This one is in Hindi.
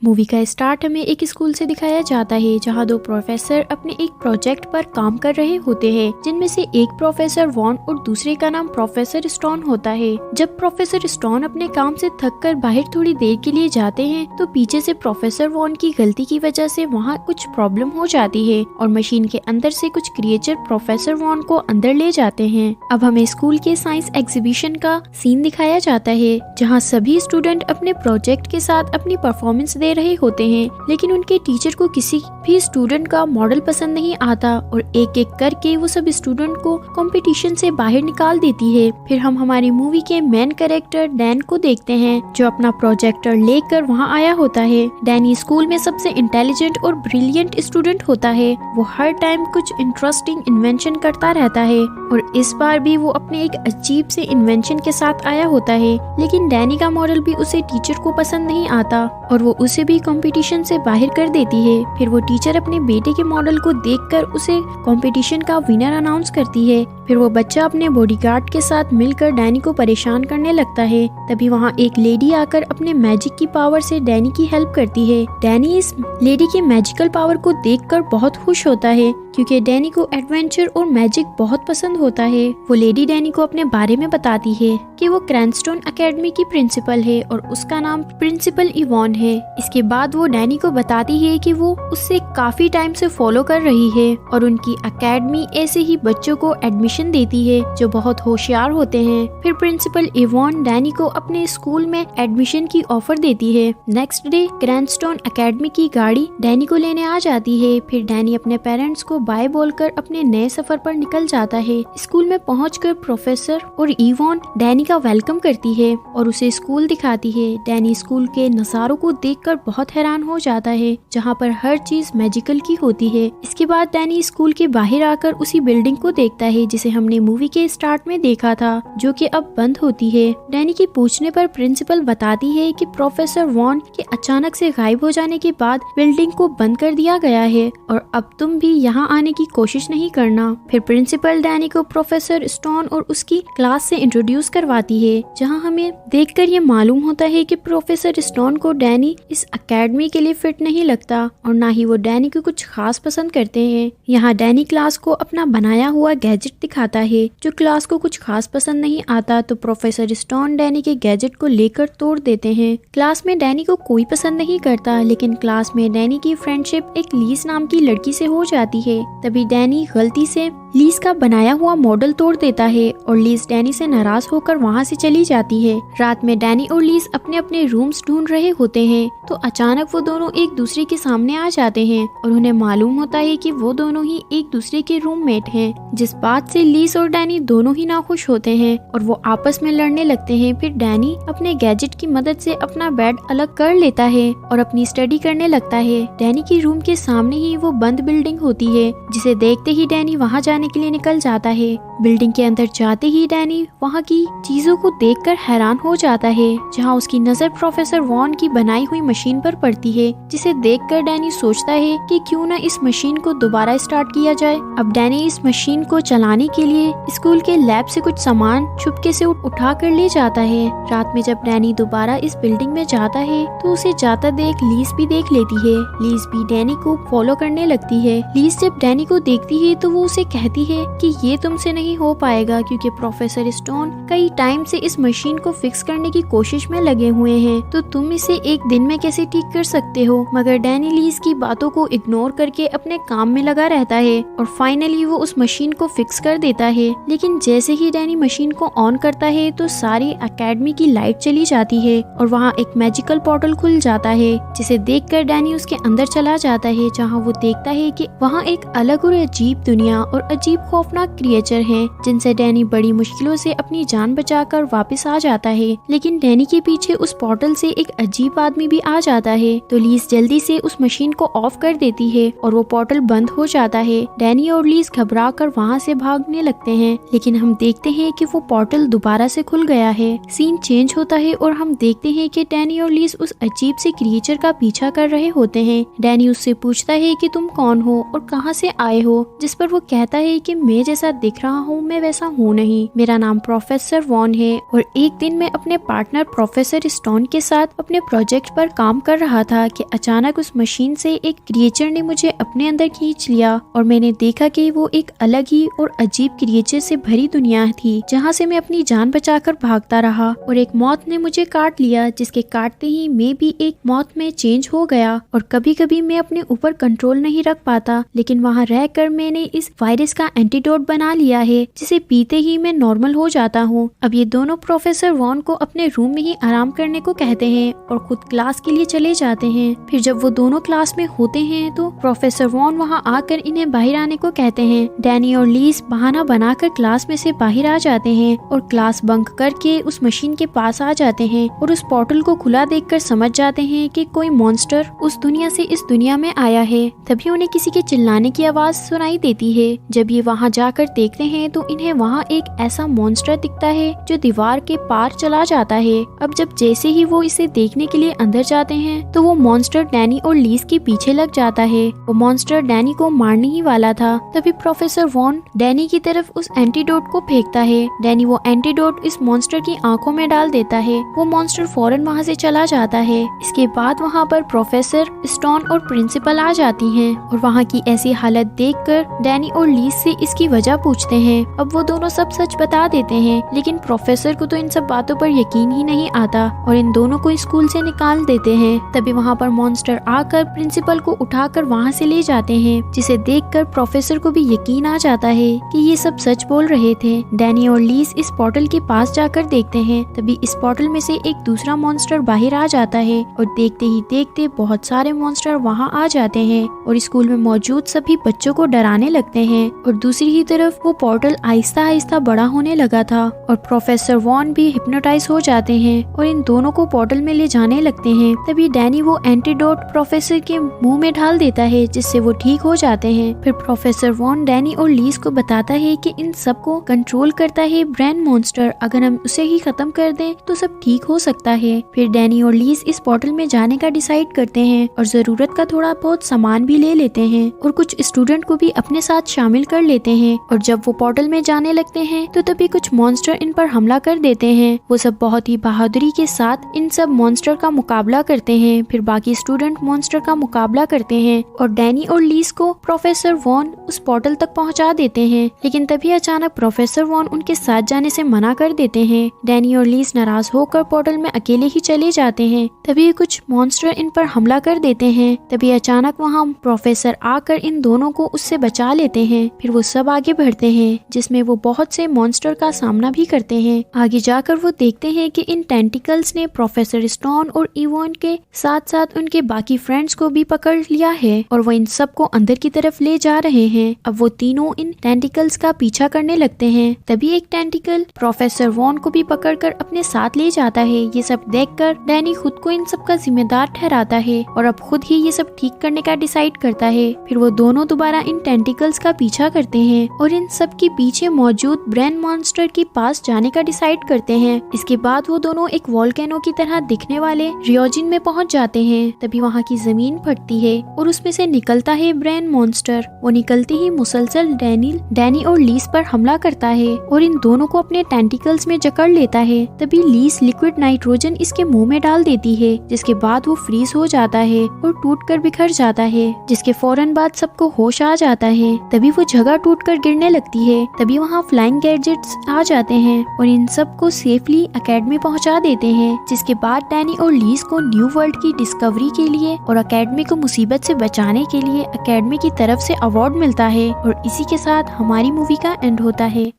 मूवी का स्टार्ट हमें एक स्कूल से दिखाया जाता है जहां दो प्रोफेसर अपने एक प्रोजेक्ट पर काम कर रहे होते हैं, जिनमें से एक प्रोफेसर वॉन और दूसरे का नाम प्रोफेसर स्टोन होता है। जब प्रोफेसर स्टोन अपने काम से थककर बाहर थोड़ी देर के लिए जाते हैं तो पीछे से प्रोफेसर वॉन की गलती की वजह से वहां कुछ प्रॉब्लम हो जाती है और मशीन के अंदर से कुछ क्रिएचर प्रोफेसर वॉन को अंदर ले जाते हैं। अब हमें स्कूल के साइंस एग्जीबिशन का सीन दिखाया जाता है जहाँ सभी स्टूडेंट अपने प्रोजेक्ट के साथ अपनी परफॉर्मेंस दे रहे होते हैं, लेकिन उनके टीचर को किसी भी स्टूडेंट का मॉडल पसंद नहीं आता और एक एक करके वो सब स्टूडेंट को कंपटीशन से बाहर निकाल देती है। फिर हम हमारी मूवी के मेन कैरेक्टर डैन को देखते हैं जो अपना प्रोजेक्टर लेकर वहाँ आया होता है। डैनी स्कूल में सबसे इंटेलिजेंट और ब्रिलियंट स्टूडेंट होता है। वो हर टाइम कुछ इंटरेस्टिंग इन्वेंशन करता रहता है और इस बार भी वो अपने एक अजीब से इन्वेंशन के साथ आया होता है, लेकिन डैनी का मॉडल भी उसे टीचर को पसंद नहीं आता और वो उसे भी कंपटीशन से बाहर कर देती है। फिर वो टीचर अपने बेटे के मॉडल को देखकर उसे कंपटीशन का विनर अनाउंस करती है। फिर वो बच्चा अपने बॉडीगार्ड के साथ मिलकर डैनी को परेशान करने लगता है। तभी वहाँ एक लेडी आकर अपने मैजिक की पावर से डैनी की हेल्प करती है। डैनी इस लेडी के मैजिकल पावर को देखकर बहुत खुश होता है क्योंकि डैनी को एडवेंचर और मैजिक बहुत पसंद होता है। वो लेडी डैनी को अपने बारे में बताती है कि वो क्रैनस्टोन एकेडमी की प्रिंसिपल है और उसका नाम प्रिंसिपल इवॉन है। इसके बाद वो डैनी को बताती है कि वो उससे काफी टाइम से फॉलो कर रही है और उनकी एकेडमी ऐसे ही बच्चों को एडमिशन देती है जो बहुत होशियार होते हैं। फिर प्रिंसिपल इवॉन डैनी को अपने स्कूल में एडमिशन की ऑफर देती है। नेक्स्ट डे क्रैनस्टोन एकेडमी की गाड़ी डैनी को लेने आ जाती है। फिर डैनी अपने पेरेंट्स को बाय बोलकर अपने नए सफर पर निकल जाता है। स्कूल में पहुंचकर प्रोफेसर और इवॉन डैनी का वेलकम करती है और उसे स्कूल दिखाती है। डैनी स्कूल के नजारों को देखकर बहुत हैरान हो जाता है जहाँ पर हर चीज मैजिकल की होती है। इसके बाद डैनी स्कूल के बाहर आकर उसी बिल्डिंग को देखता है जिसे हमने मूवी के स्टार्ट में देखा था, जो कि अब बंद होती है। डैनी के पूछने पर प्रिंसिपल बताती है कि प्रोफेसर वॉन के अचानक से गायब हो जाने के बाद बिल्डिंग को बंद कर दिया गया है और अब तुम भी यहाँ आने की कोशिश नहीं करना। फिर प्रिंसिपल डैनी को प्रोफेसर स्टोन और उसकी क्लास से इंट्रोड्यूस करवाती है, जहाँ हमें देखकर ये मालूम होता है कि प्रोफेसर स्टोन को डैनी इस एकेडमी के लिए फिट नहीं लगता और ना ही वो डैनी को कुछ खास पसंद करते हैं। यहाँ डैनी क्लास को अपना बनाया हुआ गैजेट दिखाता है जो क्लास को कुछ खास पसंद नहीं आता, तो प्रोफेसर स्टोन डैनी के गैजेट को लेकर तोड़ देते हैं। क्लास में डैनी को कोई पसंद नहीं करता, लेकिन क्लास में डैनी की फ्रेंडशिप एक लीस नाम की लड़की से हो जाती है। तभी डैनी गलती से लीज का बनाया हुआ मॉडल तोड़ देता है और लीज डैनी से नाराज होकर वहाँ से चली जाती है। रात में डैनी और लीज अपने अपने रूम्स ढूंढ रहे होते हैं तो अचानक वो दोनों एक दूसरे के सामने आ जाते हैं और उन्हें मालूम होता है कि वो दोनों ही एक दूसरे के रूममेट हैं, जिस बात से लीज और डैनी दोनों ही नाखुश होते हैं और वो आपस में लड़ने लगते हैं। फिर डैनी अपने गैजेट की मदद से अपना बेड अलग कर लेता है और अपनी स्टडी करने लगता है। डैनी की रूम के सामने ही वो बंद बिल्डिंग होती है, जिसे देखते ही डैनी वहाँ जाने के लिए निकल जाता है। बिल्डिंग के अंदर जाते ही डैनी वहाँ की चीजों को देखकर हैरान हो जाता है, जहाँ उसकी नजर प्रोफेसर वॉन की बनाई हुई मशीन पर पड़ती है, जिसे देखकर डैनी सोचता है कि क्यों ना इस मशीन को दोबारा स्टार्ट किया जाए। अब डैनी इस मशीन को चलाने के लिए स्कूल के लैब से कुछ सामान चुपके से उठा कर ले जाता है। रात में जब डैनी दोबारा इस बिल्डिंग में जाता है तो उसे जाता देख लीज भी देख लेती है। लीज भी डैनी को फॉलो करने लगती है। लीज जब डैनी को देखती है तो वो उसे कहती है कि ये तुमसे नहीं हो पाएगा क्योंकि प्रोफेसर स्टोन कई टाइम से इस मशीन को फिक्स करने की कोशिश में लगे हुए हैं, तो तुम इसे एक दिन में कैसे ठीक कर सकते हो। मगर डैनी लीज की बातों को इग्नोर करके अपने काम में लगा रहता है और फाइनली वो उस मशीन को फिक्स कर देता है। लेकिन जैसे ही डैनी मशीन को ऑन करता है तो सारी एकेडमी की लाइट चली जाती है और वहाँ एक मैजिकल पोर्टल खुल जाता है, जिसे देखकर डैनी उसके अंदर चला जाता है, जहाँ वो देखता है कि वहाँ एक अलग और अजीब दुनिया और अजीब खौफनाक क्रिएचर हैं, जिनसे डैनी बड़ी मुश्किलों से अपनी जान बचाकर वापस आ जाता है। लेकिन डैनी के पीछे उस पोर्टल से एक अजीब आदमी भी आ जाता है, तो लीज जल्दी से उस मशीन को ऑफ कर देती है और वो पोर्टल बंद हो जाता है। डैनी और लीज घबराकर वहाँ से भागने लगते हैं, लेकिन हम देखते हैं कि वो पोर्टल दोबारा से खुल गया है। सीन चेंज होता है और हम देखते हैं कि डैनी और लीज उस अजीब से क्रिएचर का पीछा कर रहे होते हैं। डैनी उससे पूछता है कि तुम कौन हो और कहाँ से आए हो, जिस पर वो कहता है कि मैं जैसा दिख रहा हूँ मैं वैसा हूँ नहीं। मेरा नाम प्रोफेसर वॉन है और एक दिन मैं अपने पार्टनर प्रोफेसर स्टोन के साथ अपने प्रोजेक्ट पर काम कर रहा था कि अचानक उस मशीन से एक क्रिएचर ने मुझे अपने अंदर खींच लिया और मैंने देखा कि वो एक अलग ही और अजीब क्रिएचर से भरी दुनिया थी जहाँ से मैं अपनी जान बचाकर भागता रहा और एक मौत ने मुझे काट लिया, जिसके काटते ही मैं भी एक मौत में चेंज हो गया। और कभी कभी मैं अपने ऊपर कंट्रोल नहीं रख पाता, लेकिन वहाँ रहकर मैंने इस वायरस का एंटीडोट बना लिया है जिसे पीते ही मैं नॉर्मल हो जाता हूँ। अब ये दोनों प्रोफेसर वॉन को अपने रूम में ही आराम करने को कहते हैं और खुद क्लास के लिए चले जाते हैं। फिर जब वो दोनों क्लास में होते हैं तो प्रोफेसर वॉन वहाँ आकर इन्हें बाहर आने को कहते हैं। डैनी और लीस बहाना बनाकर क्लास में से बाहर आ जाते हैं और क्लास बंक करके उस मशीन के पास आ जाते हैं और उस पोर्टल को खुला देखकर समझ जाते हैं कि कोई मॉन्स्टर उस दुनिया से इस दुनिया में आया है। तभी उन्हें किसी के चिल्लाने की आवाज सुनाई देती है। जब ये वहाँ जाकर देखते हैं तो इन्हें वहाँ एक ऐसा मॉन्स्टर दिखता है जो दीवार के पार चला जाता है। अब जब जैसे ही वो इसे देखने के लिए अंदर जाते हैं तो वो मॉन्स्टर डैनी और लीस के पीछे लग जाता है। वो मॉन्स्टर डैनी को मारने ही वाला था। तभी प्रोफेसर वॉन डैनी की तरफ उस एंटीडोट को फेंकता है। डैनी वो एंटीडोट इस मॉन्स्टर की आंखों में डाल देता है। वो मॉन्स्टर फौरन वहाँ से चला जाता है। इसके बाद वहाँ पर प्रोफेसर स्टोन और प्रिंसिपल आ जाती हैं और वहाँ की ऐसी हालत देखकर डैनी और लीस से इसकी वजह पूछते हैं। अब वो दोनों सब सच बता देते हैं, लेकिन प्रोफेसर को तो इन सब बातों पर यकीन ही नहीं आता और इन दोनों को स्कूल से निकाल देते हैं। तभी वहाँ पर मॉन्स्टर आकर प्रिंसिपल को उठाकर वहाँ से ले जाते हैं, जिसे देखकर प्रोफेसर को भी यकीन आ जाता है कि ये सब सच बोल रहे थे। डैनी और लीस इस पोर्टल के पास जाकर देखते हैं। तभी इस पोर्टल में से एक दूसरा मॉन्स्टर बाहर आ जाता है और देखते ही देखते बहुत सारे मॉन्स्टर वहाँ आ जाते हैं और स्कूल में मौजूद सभी बच्चों को डराने लगते हैं। और दूसरी ही तरफ वो पोर्टल आहिस्ता आहिस्ता बड़ा होने लगा था और प्रोफेसर वॉन भी हिप्नोटाइज हो जाते हैं और इन दोनों को पोर्टल में ले जाने लगते हैं। तभी डैनी वो एंटीडोट प्रोफेसर के मुंह में ढाल देता है, जिससे वो ठीक हो जाते हैं। फिर प्रोफेसर वॉन डैनी और लीस को बताता है कि इन सबको कंट्रोल करता है ब्रेन मॉन्स्टर, अगर हम उसे ही खत्म कर दें तो सब ठीक हो सकता है। फिर डैनी और लीस इस पोर्टल में जाने का डिसाइड करते हैं और जरूरत का थोड़ा बहुत सामान भी ले लेते हैं और कुछ स्टूडेंट को भी अपने साथ शामिल कर लेते हैं। और जब वो पोर्टल में जाने लगते हैं तो तभी कुछ मॉन्स्टर इन पर हमला कर देते हैं। वो सब बहुत ही बहादुरी के साथ इन सब मॉन्स्टर का मुकाबला करते हैं। फिर बाकी स्टूडेंट मॉन्स्टर का मुकाबला करते हैं और डैनी और लीस को प्रोफेसर वॉन उस पोर्टल तक पहुंचा देते हैं, लेकिन तभी अचानक प्रोफेसर वॉन उनके साथ जाने से मना कर देते हैं। डैनी और लीस नाराज होकर पोर्टल में अकेले ही चले जाते हैं। तभी कुछ मॉन्स्टर इन पर हमला कर देते हैं। तभी अचानक वहाँ प्रोफेसर आकर इन दोनों को उससे बचा लेते हैं। फिर वो सब आगे बढ़ते हैं, जिसमें वो बहुत से मॉन्स्टर का सामना भी करते हैं। आगे जाकर वो देखते हैं कि इन टेंटिकल्स ने प्रोफेसर स्टोन और इवोन के साथ साथ उनके बाकी फ्रेंड्स को भी पकड़ लिया है और वो इन सबको अंदर की तरफ ले जा रहे हैं। अब वो तीनों इन टेंटिकल्स का पीछा करने लगते हैं। तभी एक टेंटिकल प्रोफेसर वॉन को भी पकड़कर अपने साथ ले जाता है। ये सब देखकर डैनी खुद को इन सब का जिम्मेदार ठहराता है और अब खुद ही ये सब ठीक करने का डिसाइड करता है। फिर वो दोनों दोबारा इन टेंटिकल्स का पीछा करते हैं और इन सब के पीछे मौजूद ब्रेन मॉन्स्टर के पास जाने का डिसाइड करते हैं। इसके बाद वो दोनों एक वोल्केनो की तरह दिखने वाले रियोजिन में पहुंच जाते हैं। तभी वहाँ की जमीन फटती है और उसमें से निकलता है ब्रेन मॉन्स्टर। वो निकलते ही मुसलसल डैनी और लीस पर हमला करता है और इन दोनों को अपने टेंटिकल्स में जकड़ लेता है। तभी लीस लिक्विड नाइट्रोजन इसके मुंह में डाल देती है, जिसके बाद वो फ्रीज हो जाता है और टूटकर बिखर जाता है, जिसके फौरन बाद सबको होश आ जाता है। तभी वो जगह टूटकर गिरने लगती है। तभी वहाँ फ्लाइंग गैजेट्स आ जाते हैं और इन सबको सेफली एकेडमी पहुँचा देते हैं, जिसके बाद डैनी और लीस को न्यू वर्ल्ड की डिस्कवरी के लिए और एकेडमी को मुसीबत से बचाने के लिए एकेडमी की तरफ से अवार्ड मिलता है। और इसी के साथ हमारी मूवी का एंड होता है।